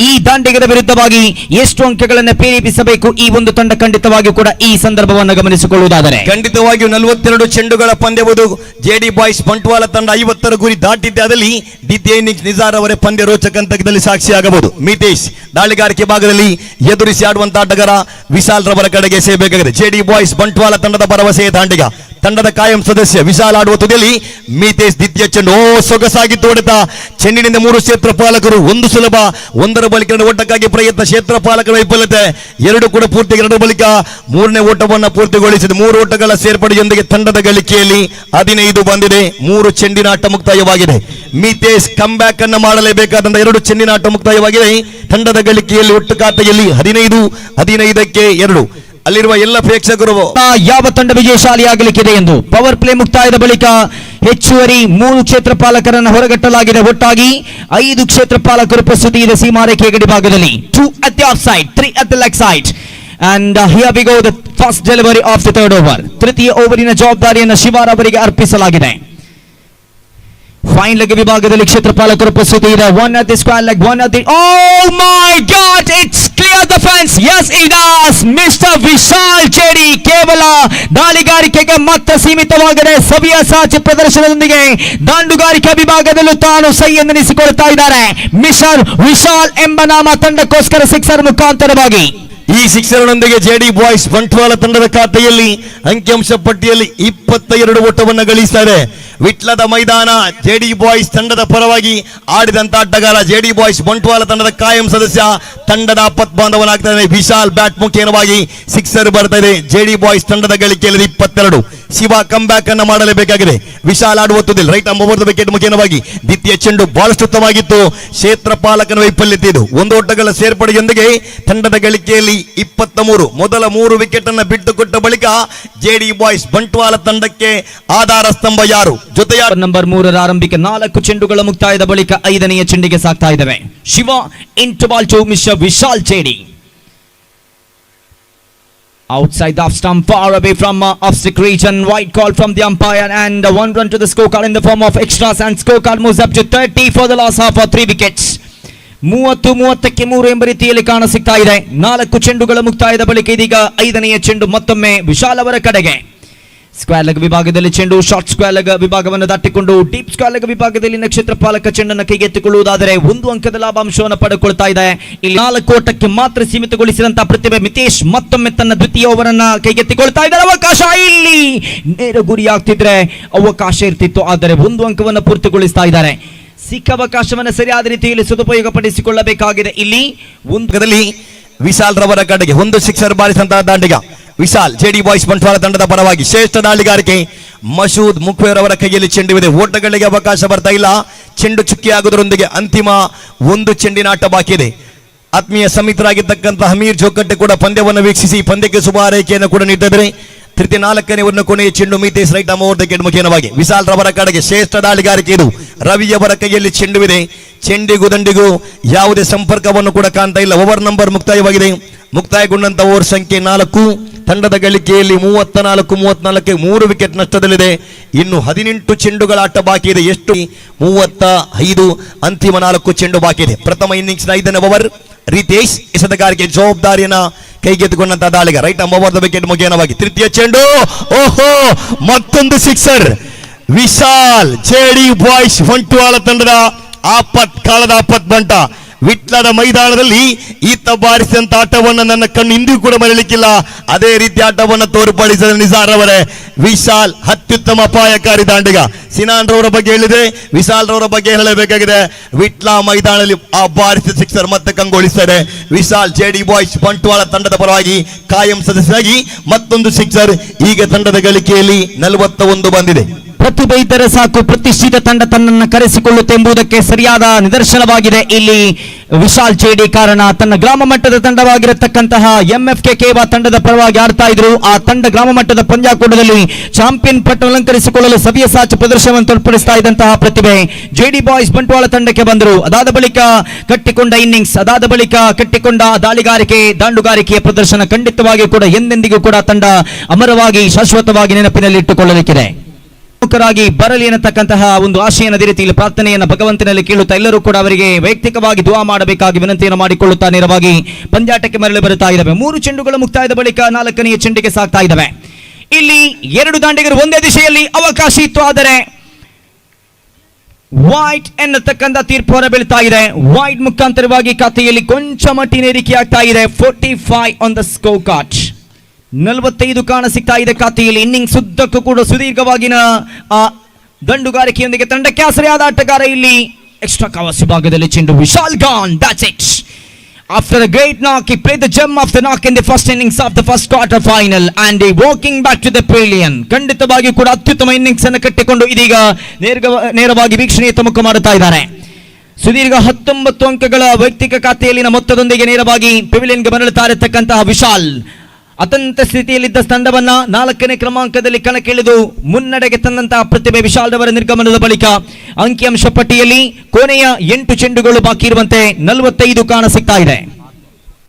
ಈ ದಾಂಡಿಗದ ವಿರುದ್ಧವಾಗಿ ಎಷ್ಟು ಅಂಕಗಳನ್ನು ಪ್ರೇರೇಪಿಸಬೇಕು ಈ ಒಂದು ತಂಡ ಖಂಡಿತವಾಗಿಯೂ ಕೂಡ ಈ ಸಂದರ್ಭವನ್ನು ಗಮನಿಸಿಕೊಳ್ಳುವುದಾದರೆ ಖಂಡಿತವಾಗಿಯೂ 42 ಚೆಂಡುಗಳ ಪಂದ್ಯವುದು ಜೆಡಿ ಬಾಯ್ಸ್ ಬಂಟ್ವಾಳ ತಂಡ 50ರ ಗುರಿ ದಾಟಿದ್ದೆ ಅದರಲ್ಲಿ ದ್ವಿತೀಯ ಇನ್ನಿಂಗ್ಸ್ ನಿಜಾರ್ ಅವರೇ ಪಂದ್ಯ ರೋಚಕ ಹಂತದಲ್ಲಿ ಸಾಕ್ಷಿಯಾಗಬಹುದು. ಮಿತೇಶ್ ದಾಳಿಗಾರಿಕೆ ಭಾಗದಲ್ಲಿ ಎದುರಿಸಿ ಆಡುವಂತ ಆಟಗಾರ ವಿಶಾಲ್ ರವರ ಕಡೆಗೆ ಸೇರಬೇಕಾಗಿದೆ. ಜೆಡಿ ಬಾಯ್ಸ್ ಬಂಟ್ವಾಳ ತಂಡದ ಭರವಸೆಯ ದಾಂಡಿಗ ತಂಡದ ಕಾಯಂ ಸದಸ್ಯ ವಿಶಾಲ್ ಆಡುವ ತುದಿಯಲ್ಲಿ ಮಿತೇಶ್ ದ್ವಿತೀಯ ಚೆಂಡು ಸೊಗಸಾಗಿತ್ತು ಹೊಡೆತ ಚೆಂಡಿನಿಂದ 3 ಕ್ಷೇತ್ರಪಾಲಕರು ಒಂದು ಸುಲಭ ಒಂದರ ಬಳಿಕ ಓಟಕ್ಕಾಗಿ ಪ್ರಯತ್ನ ಕ್ಷೇತ್ರಪಾಲಕರ ವೈಫಲ್ಯತೆ 2 ಕೂಡ ಪೂರ್ತಿ 2 ಬಳಿಕ 3ನೇ ಓಟವನ್ನು ಪೂರ್ತಿಗೊಳಿಸಿದೆ. 3 ಓಟಗಳ ಸೇರ್ಪಡೆಯೊಂದಿಗೆ ತಂಡದ ಗಳಿಕೆಯಲ್ಲಿ 15 ಬಂದಿದೆ. 3 ಚೆಂಡಿನ ಆಟ ಮುಕ್ತಾಯವಾಗಿದೆ. ಮಿತೇಶ್ ಕಮ್ ಬ್ಯಾಕ್ ಅನ್ನು ಮಾಡಲೇಬೇಕಾದಂತ 2 ಚೆಂಡಿನ ಆಟ ಮುಕ್ತಾಯವಾಗಿದೆ. ತಂಡದ ಗಳಿಕೆಯಲ್ಲಿ ಒಟ್ಟು ಖಾತೆಯಲ್ಲಿ 15ಕ್ಕೆ 2. ಅಲ್ಲಿರುವ ಎಲ್ಲ ಪ್ರೇಕ್ಷಕರು ಯಾವ ತಂಡ ವಿಜಯಶಾಲಿಯಾಗಲಿಕ್ಕಿದೆ ಎಂದು ಪವರ್ ಪ್ಲೇ ಮುಕ್ತಾಯದ ಬಳಿಕ ಹೆಚ್ಚುವರಿ 3 ಕ್ಷೇತ್ರಪಾಲಕರನ್ನು ಹೊರಗಟ್ಟಲಾಗಿದೆ. ಒಟ್ಟಾಗಿ 5 ಕ್ಷೇತ್ರಪಾಲಕರು ಪ್ರಸ್ತುತಿ ಇದೆ ಸೀಮಾರೇಖೆ ಗಡಿ ಭಾಗದಲ್ಲಿ. 2 at the offside, 3 at the leg side. And here we go, the first delivery of the third over. ತೃತೀಯ ಓವರಿನ ಜವಾಬ್ದಾರಿಯನ್ನು ಶಿವಾರ್ ಅವರಿಗೆ ಅರ್ಪಿಸಲಾಗಿದೆ. ಫೈನ್ ಲೆಗ್ ವಿಭಾಗದಲ್ಲಿ ಕ್ಷೇತ್ರಪಾಲಕರು ಪ್ರಸ್ತುತಿ ಇದೆ. 1 at the square leg, 1 at the... Oh my God! It's clear the fence. Yes, it does. Mr. Vishal ಚೇಡಿ ಕೇವಲ ದಾಳಿಗಾರಿಕೆಗೆ ಮಾತ್ರ ಸೀಮಿತವಾಗದೆ ಸವ್ಯಸಾಚಿ ಪ್ರದರ್ಶನದೊಂದಿಗೆ ದಾಂಡುಗಾರಿಕೆ ವಿಭಾಗದಲ್ಲೂ ತಾನು ಸೈ ಎಂದೆನಿಸಿಕೊಳ್ತಾ ಇದ್ದಾರೆ. ಮಿಸ್ಟರ್ ವಿಶಾಲ್ ಎಂಬ ನಾಮ ತಂಡಕ್ಕೋಸ್ಕರ ಸಿಕ್ಸರ್ ಮುಖಾಂತರವಾಗಿ ಈ ಶಿಕ್ಷಣದೊಂದಿಗೆ ಜೆಡಿ ಬಾಯ್ಸ್ ಬಂಟ್ವಾಳ ತಂಡದ ಖಾತೆಯಲ್ಲಿ ಅಂಕಿಅಂಶ ಪಟ್ಟಿಯಲ್ಲಿ 22 ಓಟವನ್ನು ಗಳಿಸಿದ್ದಾರೆ. ವಿಟ್ಲದ ಮೈದಾನ ಜೆಡಿ ಬಾಯ್ಸ್ ತಂಡದ ಪರವಾಗಿ ಆಡಿದಂತ ಆಟಗಾರ ಜೆಡಿ ಬಾಯ್ಸ್ ಬಂಟ್ವಾಳ ತಂಡದ ಕಾಯಂ ಸದಸ್ಯ ತಂಡದ ಆಪತ್ ಬಾಂಧವನಾಗ್ತಾನೆ ವಿಶಾಲ್ ಬ್ಯಾಟ್ ಮುಖೇನವಾಗಿ ಸಿಕ್ಸರ್ ಬರ್ತಾ ಇದೆ. ಜೆಡಿ ಬಾಯ್ಸ್ ತಂಡದ ಗಳಿಕೆಯಲ್ಲಿ 22. ಶಿವ ಕಮ್ ಬ್ಯಾಕ್ ಅನ್ನು ಮಾಡಲೇಬೇಕಾಗಿದೆ. ವಿಶಾಲ್ ಆಡುವ ತುದಿಲ್ ರೈಟ್ ಓವರ್ ದ ವಿಕೆಟ್ ಮುಖೇನವಾಗಿ ದ್ವಿತೀಯ ಚೆಂಡು ಬಹಳಷ್ಟು ಉತ್ತಮವಾಗಿತ್ತು. ಕ್ಷೇತ್ರಪಾಲಕನ ವೈಫಲ್ಯತೆ ಇದು. 1 ಓಟಗಳ ಸೇರ್ಪಡೆಯೊಂದಿಗೆ ತಂಡದ ಗಳಿಕೆಯಲ್ಲಿ 23. ಮೊದಲ 3 ವಿಕೆಟ್ ಅನ್ನು ಬಿಟ್ಟುಕೊಟ್ಟ ಬಳಿಕ ಜೆಡಿ ಬಾಯ್ಸ್ ಬಂಟ್ವಾಳ ತಂಡಕ್ಕೆ ಆಧಾರ ಸ್ತಂಭ ಯಾರು ಜೊತೆ ನಂಬರ್ 3ರ ಆರಂಭಿಕ 4 ಚೆಂಡುಗಳ ಮುಕ್ತಾಯದ ಬಳಿಕ 5ನೆಯ ಚೆಂಡಿಗೆ ಸಾಕ್ತಾ ಇದ್ದೇವೆ. Shiva into ball to mister Vishal Chedi. Outside the off stump, far away from off-stick region, white call from the umpire and 1 run to the scorecard in the form of extras, and scorecard moves up to 30 for the last half of 3 wickets. 30ಕ್ಕೆ 3 ಎಂಬ ರೀತಿಯಲ್ಲಿ ಕಾಣಸಿಗ್ತಾ ಇದೆ. 4 ಚೆಂಡುಗಳ ಮುಕ್ತಾಯದ ಬಳಿಕ ಇದೀಗ 5ನೆಯ ಚೆಂಡು ಮತ್ತೊಮ್ಮೆ ವಿಶಾಲ್ ಅವರ ಕಡೆಗೆ. ಸ್ಕ್ವೇರ್ ಲೆಗ್ ವಿಭಾಗದಲ್ಲಿ ಚೆಂಡು ಶಾರ್ಟ್ ಸ್ಕ್ವೇರ್ ಲೆಗ್ ವಿಭಾಗವನ್ನು ದಾಟಿಕೊಂಡು ಡೀಪ್ ಸ್ಕ್ವೇರ್ ಲೆಗ್ ವಿಭಾಗದಲ್ಲಿ ಕ್ಷೇತ್ರಪಾಲಕ ಚೆಂಡನ್ನು ಕೈಗೆತ್ತಿಕೊಳ್ಳುವುದಾದರೆ 1 ಅಂಕದ ಲಾಭಾಂಶವನ್ನು ಪಡೆದುಕೊಳ್ತಾ ಇದೆ. ಇಲ್ಲಿ 4 ಓಟಕ್ಕೆ ಮಾತ್ರ ಸೀಮಿತಗೊಳಿಸಿದಂತಹ ಪ್ರತಿಭೆ ಮಿತೇಶ್ ಮತ್ತೊಮ್ಮೆ ತನ್ನ ದ್ವಿತೀಯ ಓವರ್ ಅನ್ನ ಕೈಗೆತ್ತಿಕೊಳ್ತಾ ಇದ್ದಾರೆ. ಅವಕಾಶ ಇಲ್ಲಿ ನೇರ ಗುರಿಯಾಗ್ತಿದ್ರೆ ಅವಕಾಶ ಇರ್ತಿತ್ತು, ಆದರೆ 1 ಅಂಕವನ್ನು ಪೂರ್ತಿಗೊಳಿಸ್ತಾ ಇದ್ದಾರೆ. ಸಿಕ್ಕ ಅವಕಾಶವನ್ನು ಸರಿಯಾದ ರೀತಿಯಲ್ಲಿ ಸದುಪಯೋಗ ಪಡಿಸಿಕೊಳ್ಳಬೇಕಾಗಿದೆ. ಇಲ್ಲಿ ಒಂದರಲ್ಲಿ ವಿಶಾಲ್ ರವರ ಕಡೆಗೆ 1 ಸಿಕ್ಸರ್ ಬಾರಿಸಿದಂತಹ ದಾಂಡಿಗ ವಿಶಾಲ್ ಜೆಡಿ ಬಾಯ್ಸ್ ಬಂಟ್ವಾಳ ತಂಡದ ಪರವಾಗಿ ಶ್ರೇಷ್ಠ ದಾಳಿಗಾರಿಕೆ ಮಸೂದ್ ಮುಖ್ವೇರ್ ಅವರ ಕೈಯಲ್ಲಿ ಚೆಂಡಿದೆ. ಓಟಗಳಿಗೆ ಅವಕಾಶ ಬರ್ತಾ ಇಲ್ಲ. ಚೆಂಡು ಚುಕ್ಕಿಯಾಗುವುದರೊಂದಿಗೆ ಅಂತಿಮ 1 ಚೆಂಡಿನ ಆಟ ಬಾಕಿ ಇದೆ. ಆತ್ಮೀಯ ಸಮಿತರಾಗಿರ್ತಕ್ಕಂತಹ ಹಮೀರ್ ಜೋಕಟ್ಟೆ ಕೂಡ ಪಂದ್ಯವನ್ನು ವೀಕ್ಷಿಸಿ ಪಂದ್ಯಕ್ಕೆ ಶುಭ ಹಾರೈಕೆಯನ್ನು ಕೂಡ ನೀಡಿದ್ದಾರೆ. ತೃತೀಯ 4ನೇ ಕೊನೆಯ ಚೆಂಡು Mitesh right over the wicket ಮುಖೇನವಾಗಿ ವಿಶಾಲ್ ರವರ ಕಡೆಗೆ ಶ್ರೇಷ್ಠ ದಾಳಿಗಾರಿಕೆ ಇದು. ರವಿಯವರ ಕೈಯಲ್ಲಿ ಚೆಂಡುವಿದೆ. ಚೆಂಡಿಗೂ ದಂಡಿಗೂ ಯಾವುದೇ ಸಂಪರ್ಕವನ್ನು ಕೂಡ ಕಾಣ್ತಾ ಇಲ್ಲ. ಓವರ್ ನಂಬರ್ ಮುಕ್ತಾಯವಾಗಿದೆ. ಮುಕ್ತಾಯಗೊಂಡಂತ ಓವರ್ ಸಂಖ್ಯೆ 4. ತಂಡದ ಗಳಿಕೆಯಲ್ಲಿ 34ಕ್ಕೆ 3 ವಿಕೆಟ್ ನಷ್ಟದಲ್ಲಿದೆ. ಇನ್ನು 18 ಚೆಂಡುಗಳ ಆಟ ಬಾಕಿ ಇದೆ. ಎಷ್ಟು 35. ಅಂತಿಮ 4 ಚೆಂಡು ಬಾಕಿ ಇದೆ. ಪ್ರಥಮ ಇನ್ನಿಂಗ್ಸ್ 5ನೇ ಓವರ್ ರಿತೇಶ್ ಎಸೆತಗಾರಿಕೆ ಜವಾಬ್ದಾರಿಯನ್ನ ಕೈಗೆತ್ತಿಕೊಂಡಂತಹ ದಾಳಿಗ ರೈಟ್ ಓವರ್ ದ ವಿಕೆಟ್ ಮುಖೇನವಾಗಿ ತೃತೀಯ ಚೆಂಡು. ಓಹೋ, ಮತ್ತೊಂದು sixer. Vishal JD boys Bantwal ತಂಡದ ಕಾಲದ ಆಪತ್ ಬಂಟ. ವಿಟ್ಲದ ಮೈದಾನದಲ್ಲಿ ಈತ ಬಾರಿಸಿದಂತ ಆಟವನ್ನು ನನ್ನ ಕಣ್ಣು ಇಂದಿಗೂ ಕೂಡ ಮರೆಯಲಿಕ್ಕಿಲ್ಲ. ಅದೇ ರೀತಿ ಆಟವನ್ನು ತೋರ್ಪಡಿಸಿದ ನಿಜಾರ್ ಅವರೇ. ವಿಶಾಲ್ ಅತ್ಯುತ್ತಮ ಅಪಾಯಕಾರಿ ದಾಂಡಿಗ. ಸಿನಾನ್ ರವರ ಬಗ್ಗೆ ಹೇಳಿದೆ, ವಿಶಾಲ್ ರವರ ಬಗ್ಗೆ ಹೇಳಬೇಕಾಗಿದೆ. ವಿಟ್ಲ ಮೈದಾನದಲ್ಲಿ ಆ ಬಾರಿಸಿದ ಸಿಕ್ಸರ್ ಮತ್ತೆ ಕಂಗೊಳಿಸಿದ್ದಾರೆ. ವಿಶಾಲ್ ಜೆಡಿ ಬಾಯ್ಸ್ ಬಂಟ್ವಾಳ ತಂಡದ ಪರವಾಗಿ ಕಾಯಂ ಸದಸ್ಯರಾಗಿ ಮತ್ತೊಂದು ಸಿಕ್ಸರ್. ಈಗ ತಂಡದ ಗಳಿಕೆಯಲ್ಲಿ 41 ಬಂದಿದೆ. ಪ್ರತಿಭೆ ಇದ್ದರೆ ಸಾಕು, ಪ್ರತಿಷ್ಠಿತ ತಂಡ ತನ್ನನ್ನು ಕರೆಸಿಕೊಳ್ಳುತ್ತೆ ಎಂಬುದಕ್ಕೆ ಸರಿಯಾದ ನಿದರ್ಶನವಾಗಿದೆ ಇಲ್ಲಿ ವಿಶಾಲ್ ಚೇಡಿ. ಕಾರಣ ತನ್ನ ಗ್ರಾಮ ಮಟ್ಟದ ತಂಡವಾಗಿರತಕ್ಕಂತಹ MFK ಕೇವಾ ತಂಡದ ಪರವಾಗಿ ಆಡ್ತಾ ಇದ್ರು. ಆ ತಂಡ ಗ್ರಾಮ ಮಟ್ಟದ ಪಂದ್ಯಾಕೂಟದಲ್ಲಿ ಚಾಂಪಿಯನ್ ಪಟ್ಟ ಅಲಂಕರಿಸಿಕೊಳ್ಳಲು ಸವ್ಯಸಾಚಿ ಪ್ರದರ್ಶನವನ್ನು ತೋರ್ಪಡಿಸ್ತಾ ಇದ್ದಂತಹ ಪ್ರತಿಭೆ ಜೆಡಿ ಬಾಯ್ಸ್ ಬಂಟ್ವಾಳ ತಂಡಕ್ಕೆ ಬಂದರು. ಅದಾದ ಬಳಿಕ ಕಟ್ಟಿಕೊಂಡ ಇನ್ನಿಂಗ್ಸ್, ಅದಾದ ಬಳಿಕ ಕಟ್ಟಿಕೊಂಡ ದಾಳಿಗಾರಿಕೆ, ದಾಂಡುಗಾರಿಕೆಯ ಪ್ರದರ್ಶನ ಖಂಡಿತವಾಗಿ ಕೂಡ ಎಂದೆಂದಿಗೂ ಕೂಡ ತಂಡ ಅಮರವಾಗಿ ಶಾಶ್ವತವಾಗಿ ನೆನಪಿನಲ್ಲಿ ಇಟ್ಟುಕೊಳ್ಳಲಿಕ್ಕಿದೆ. ಮುಖರಾಗಿ ಬರಲಿ ಅನ್ನತಕ್ಕಂತಹ ಒಂದು ಆಶೆಯನ್ನು ಅದೇ ರೀತಿಯಲ್ಲಿ ಪ್ರಾರ್ಥನೆಯನ್ನು ಭಗವಂತನಲ್ಲಿ ಕೇಳುತ್ತಾ ಎಲ್ಲರೂ ಕೂಡ ಅವರಿಗೆ ವೈಯಕ್ತಿಕವಾಗಿ ದುವಾ ಮಾಡಬೇಕಾಗಿ ವಿನಂತಿಯನ್ನು ಮಾಡಿಕೊಳ್ಳುತ್ತಾ ನೇರವಾಗಿ ಪಂದ್ಯಾಟಕ್ಕೆ ಮರಳಿ ಬರುತ್ತಾ ಇದ್ದಾವೆ. 3 ಚೆಂಡುಗಳ ಮುಕ್ತಾಯದ ಬಳಿಕ 4ನೇ ಚೆಂಡಿಗೆ ಸಾಗ್ತಾ ಇದ್ದಾವೆ. ಇಲ್ಲಿ 2 ದಾಂಡಿಗರು ಒಂದೇ ದಿಶೆಯಲ್ಲಿ ಅವಕಾಶ ಇತ್ತು, ಆದರೆ ವೈಟ್ ಎನ್ನತಕ್ಕಂಥ ತೀರ್ಪು ಹೊರ ಬೀಳ್ತಾ ಇದೆ. ವೈಟ್ ಮುಖಾಂತರವಾಗಿ ಖಾತೆಯಲ್ಲಿ ಕೊಂಚ ಮಟ್ಟಿನ ಏರಿಕೆ ಆಗ್ತಾ ಇದೆ. 45 ಆನ್ ದ ಸ್ಕೋರ್ ಕಾರ್ಡ್. 45 ಕಾಣ ಸಿಗ್ತಾ ಇದೆ ಖಾತೆಯಲ್ಲಿ. ಇನ್ನಿಂಗ್ಸ್ ಉದ್ದಕ್ಕೂ ಕೂಡ ಸುದೀರ್ಘವಾಗಿನ ದಂಡುಗಾರಿಕೆಯೊಂದಿಗೆ ತಂಡಕ್ಕೆ ಆಸರೆಯಾದ ಆಟಗಾರ ಇಲ್ಲಿ ಎಕ್ಸ್ಟ್ರಾ ಕವರ್ಸ್ ವಿಭಾಗದಲ್ಲಿ ಚೆಂಡು Vishal gone. That's it. After a great knock, he played the gem of the knock in the first innings of the first quarter final and he walking back to the pavilion. ಖಂಡಿತವಾಗಿ ಕೂಡ ಅತ್ಯುತ್ತಮ innings ಅನ್ನು ಕಟ್ಟಿಕೊಂಡು ಇದೀಗ ನೇರವಾಗಿ ವೀಕ್ಷಣೆಯ ತಮಕ ಮಾಡುತ್ತಾ ಇದ್ದಾರೆ. ಸುದೀರ್ಘ 19 ಅಂಕಗಳ ವೈಯಕ್ತಿಕ ಖಾತೆಯಲ್ಲಿನ ಮೊತ್ತದೊಂದಿಗೆ ನೇರವಾಗಿ ಪೆವಿಲಿಯನ್ಗೆ ಮರಳುತ್ತಾ ಇರತಕ್ಕಂತಹ ವಿಶಾಲ್ ಅತಂತ ಸ್ಥಿತಿಯಲ್ಲಿದ್ದ ತಂಡವನ್ನ 4ನೇ ಕ್ರಮಾಂಕದಲ್ಲಿ ಕಣಕ್ಕಿಳಿದು ಮುನ್ನಡೆಗೆ ತಂದಂತಹ ಪ್ರತಿಭೆ ವಿಶಾಲ್ ರವರ ನಿರ್ಗಮನದ ಬಳಿಕ ಅಂಕಿಅಂಶ ಪಟ್ಟಿಯಲ್ಲಿ ಕೊನೆಯ 8 ಚೆಂಡುಗಳು ಬಾಕಿ ಇರುವಂತೆ 45 ಕಾಣ ಸಿಗ್ತಾ ಇದೆ.